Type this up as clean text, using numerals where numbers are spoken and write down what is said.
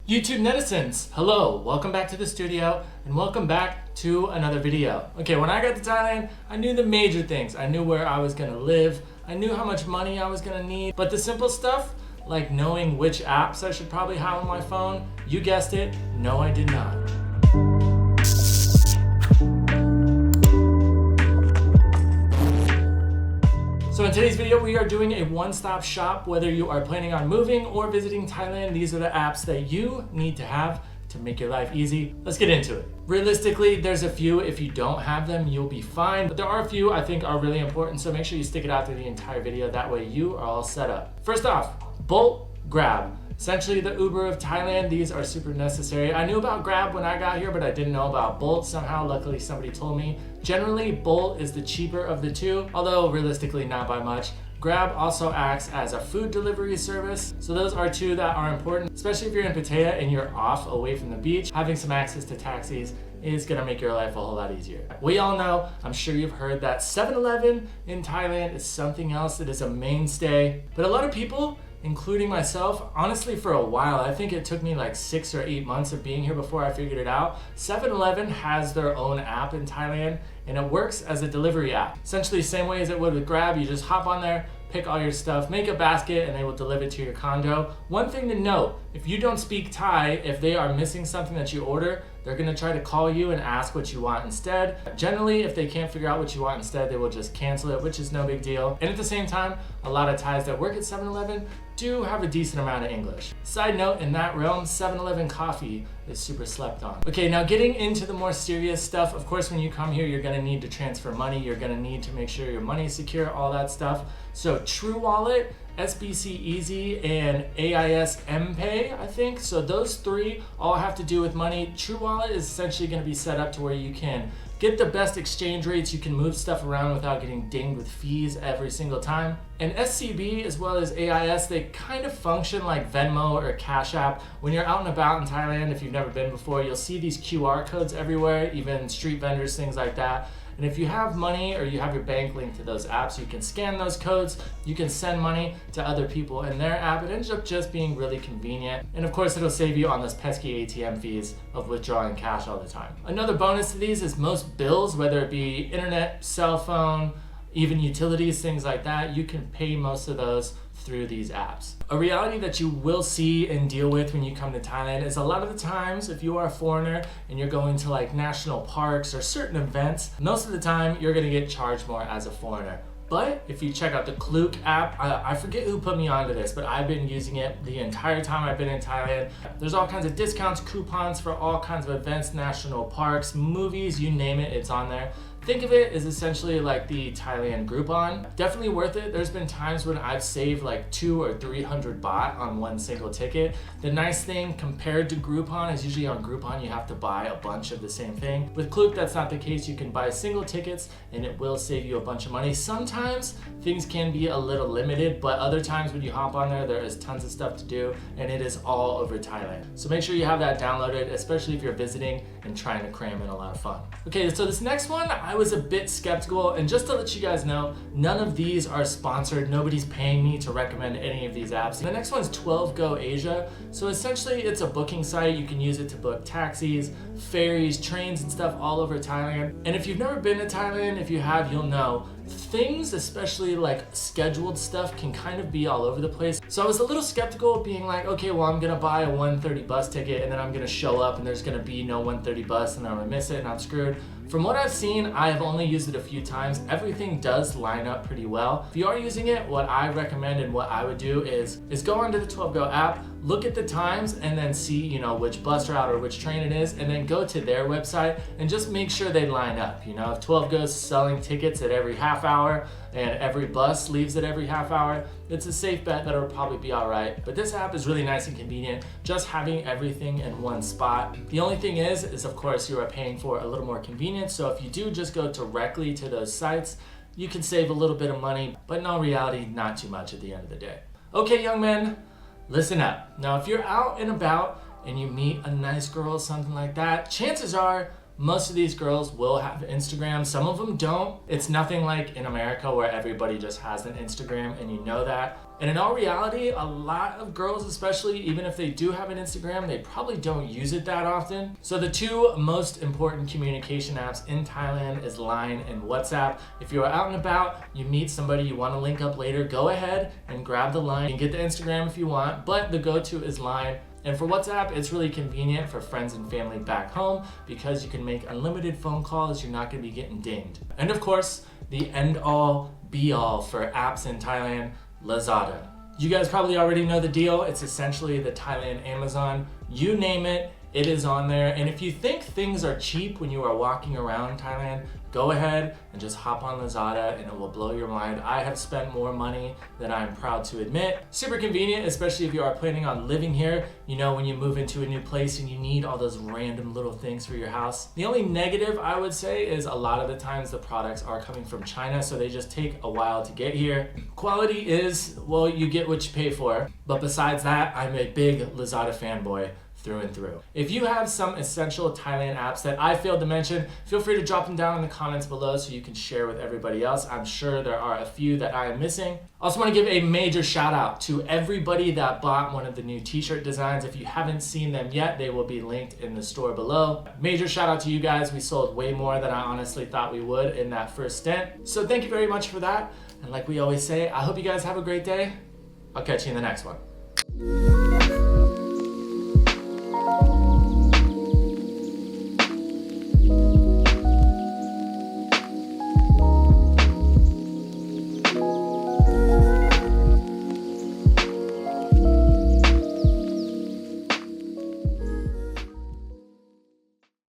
YouTube netizens, hello, welcome back to the studio and welcome back to another video. Okay, when I got to Thailand, I knew the major things. I knew where I was gonna live, I knew how much money I was gonna need, but the simple stuff, like knowing which apps I should probably have on my phone, you guessed it, no I did not. So in today's video, we are doing a one-stop shop. Whether you are planning on moving or visiting Thailand, these are the apps that you need to have to make your life easy. Let's get into it. Realistically, there's a few. If you don't have them, you'll be fine. But there are a few I think are really important, so make sure you stick it out through the entire video. That way you are all set up. First off, Bolt, Grab. Essentially the Uber of Thailand. These are super necessary. I knew about Grab when I got here, but I didn't know about Bolt somehow. Luckily, somebody told me. Generally, Bolt is the cheaper of the two, although realistically not by much. Grab also acts as a food delivery service. So those are two that are important, especially if you're in Pattaya and you're off away from the beach. Having some access to taxis is gonna make your life a whole lot easier. We all know, I'm sure you've heard that 7-Eleven in Thailand is something else that is a mainstay. But a lot of people, including myself, honestly for a while, I think it took me like 6 or 8 months of being here before I figured it out. 7-Eleven has their own app in Thailand and it works as a delivery app. Essentially the same way as it would with Grab, you just hop on there, pick all your stuff, make a basket, and they will deliver it to your condo. One thing to note, if you don't speak Thai, if they are missing something that you order, they're gonna try to call you and ask what you want instead. Generally, if they can't figure out what you want instead, they will just cancel it, which is no big deal. And at the same time, a lot of Thais that work at 7-Eleven do have a decent amount of English. Side note, in that realm, 7-Eleven coffee is super slept on. Okay, now getting into the more serious stuff, of course, when you come here, you're gonna need to transfer money, you're gonna need to make sure your money is secure, all that stuff. So True Wallet, SBC Easy, and AIS MPay, I think. So those three all have to do with money. True Wallet is essentially gonna be set up to where you can get the best exchange rates, you can move stuff around without getting dinged with fees every single time. And SCB as well as AIS, they kind of function like Venmo or Cash App. When you're out and about in Thailand, if you've never been before, you'll see these QR codes everywhere, even street vendors, things like that. And if you have money or you have your bank linked to those apps, you can scan those codes, you can send money to other people in their app. It ends up just being really convenient. And of course, it'll save you on those pesky ATM fees of withdrawing cash all the time. Another bonus to these is most bills, whether it be internet, cell phone, even utilities, things like that, you can pay most of those through these apps. A reality that you will see and deal with when you come to Thailand is a lot of the times if you are a foreigner and you're going to like national parks or certain events, most of the time you're gonna get charged more as a foreigner. But if you check out the Klook app, I forget who put me onto this, but I've been using it the entire time I've been in Thailand. There's all kinds of discounts, coupons for all kinds of events, national parks, movies, you name it, it's on there. Think of it as essentially like the Thailand Groupon. Definitely worth it. There's been times when I've saved like 200 or 300 baht on one single ticket. The nice thing compared to Groupon is usually on Groupon you have to buy a bunch of the same thing. With Klook, that's not the case. You can buy single tickets and it will save you a bunch of money. Sometimes things can be a little limited, but other times when you hop on there is tons of stuff to do and it is all over Thailand. So make sure you have that downloaded, especially if you're visiting and trying to cram in a lot of fun. Okay, so this next one, I was a bit skeptical, and just to let you guys know, none of these are sponsored. Nobody's paying me to recommend any of these apps. The next one's 12Go Asia. So essentially it's a booking site. You can use it to book taxis, ferries, trains and stuff all over Thailand. And if you've never been to Thailand, if you have, you'll know things, especially like scheduled stuff, can kind of be all over the place. So I was a little skeptical, being like, okay, well, I'm gonna buy a 1:30 bus ticket and then I'm gonna show up and there's gonna be no 1:30 bus and I'm gonna miss it and I'm screwed. From what I've seen, I have only used it a few times. Everything does line up pretty well. If you are using it, what I recommend and what I would do is go onto the 12Go app, look at the times and then see, you know, which bus route or which train it is, and then go to their website and just make sure they line up. You know, if 12Go's selling tickets at every half hour and every bus leaves at every half hour, it's a safe bet that it'll probably be all right. But this app is really nice and convenient, just having everything in one spot. The only thing is of course you are paying for a little more convenience. So if you do just go directly to those sites, you can save a little bit of money, but in all reality, not too much at the end of the day. Okay, young men, listen up. Now, if you're out and about and you meet a nice girl, something like that, chances are Most of these girls will have Instagram. Some of them don't. It's nothing like in America where everybody just has an Instagram and you know that. And in all reality, a lot of girls especially, even if they do have an Instagram, they probably don't use it that often. So the two most important communication apps in Thailand is Line and WhatsApp. If you're out and about, you meet somebody, you want to link up later, go ahead and grab the Line. You can get the Instagram if you want, but the go-to is Line. And for WhatsApp, it's really convenient for friends and family back home because you can make unlimited phone calls. You're not going to be getting dinged. And of course, the end-all, be-all for apps in Thailand, Lazada. You guys probably already know the deal. It's essentially the Thailand Amazon. You name it, it is on there. And if you think things are cheap when you are walking around Thailand, go ahead and just hop on Lazada and it will blow your mind. I have spent more money than I'm proud to admit. Super convenient, especially if you are planning on living here. You know, when you move into a new place and you need all those random little things for your house. The only negative I would say is a lot of the times the products are coming from China, so they just take a while to get here. Quality is, well, you get what you pay for. But besides that, I'm a big Lazada fanboy through and through. If you have some essential Thailand apps that I failed to mention, feel free to drop them down in the comments below so you can share with everybody else. I'm sure there are a few that I am missing. I also want to give a major shout out to everybody that bought one of the new t-shirt designs. If you haven't seen them yet, they will be linked in the store below. Major shout out to you guys. We sold way more than I honestly thought we would in that first stint. So thank you very much for that. And like we always say, I hope you guys have a great day. I'll catch you in the next one.